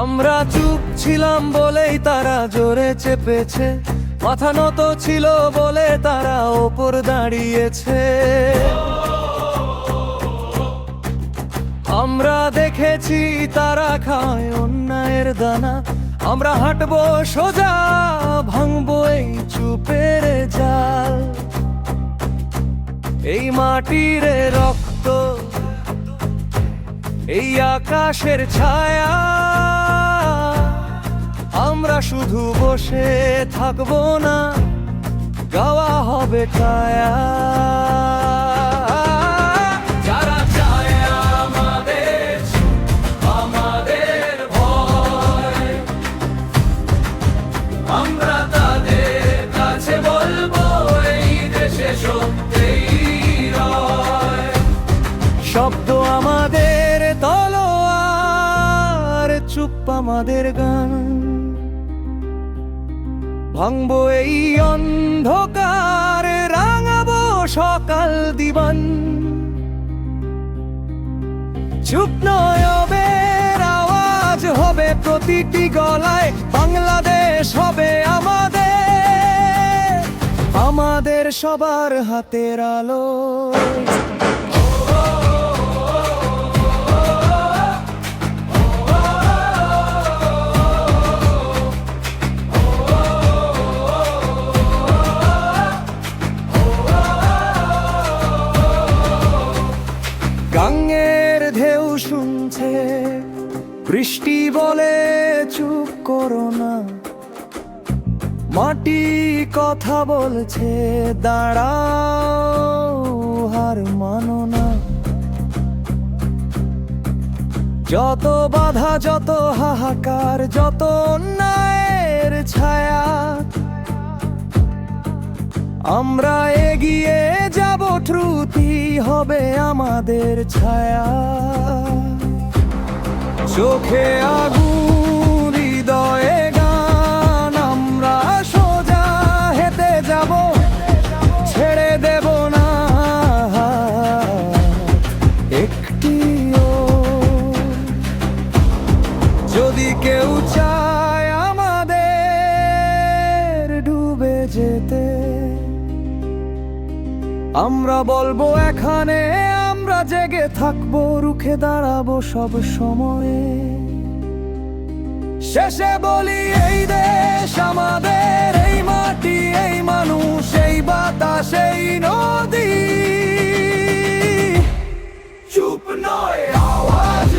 আমরা চুপ ছিলাম বলেই তারা জোরে চেপেছে, মাথা নত ছিল বলে তারা ওপর দাঁড়িয়েছে। আমরা দেখেছি তারা খায় অন্যায়ের দানা, আমরা হাঁটবো সোজা, ভাঙবো এই চুপের জাল। এই মাটির রক্ত, এই আকাশের ছায়া, আমরা শুধু বসে থাকবো না, গাওয়া হবে কায়া। যারা চায় আমাদের, আমাদের ভয়, আমরা তাদের কাছে বলবো এই দেশে সত্যিই রয়। শব্দ আমাদের তলোয়ার, চুপ আমাদের গান, ভাঙবো এই অন্ধকার, রাঙাবো সকাল দিবান। চুপ নয়বের আওয়াজ হবে প্রতিটি গলায়, বাংলাদেশ হবে আমাদের, আমাদের সবার হাতের আলো। গাঙ্গের ঢেউ শুনছে, বৃষ্টি বলে চুপ করো না, মাটি কথা বলছে দাঁড়াও, হার মানো না। যত বাধা, যত হাহাকার, যত অন্যায়ের ছায়া, আমরা এগিয়ে যাব, ট্রুথই হবে আমাদের ছায়া। চোখে আগুন, হৃদয়ে গান, আমরা সোজা হেঁটে যাব, ছেড়ে দেব না একটিও। যদি কেউ চায় আমাদের ডুবে যেতে, আমরা বলবো এখানে আমরা জেগে থাকবো, রুখে দাঁড়াবো সব সময়ে। শেষে বলি এই দেশ আমাদের, এই মাটি, এই মানুষ, এই বাতাস, এই নদী। চুপ নয় আওয়াজ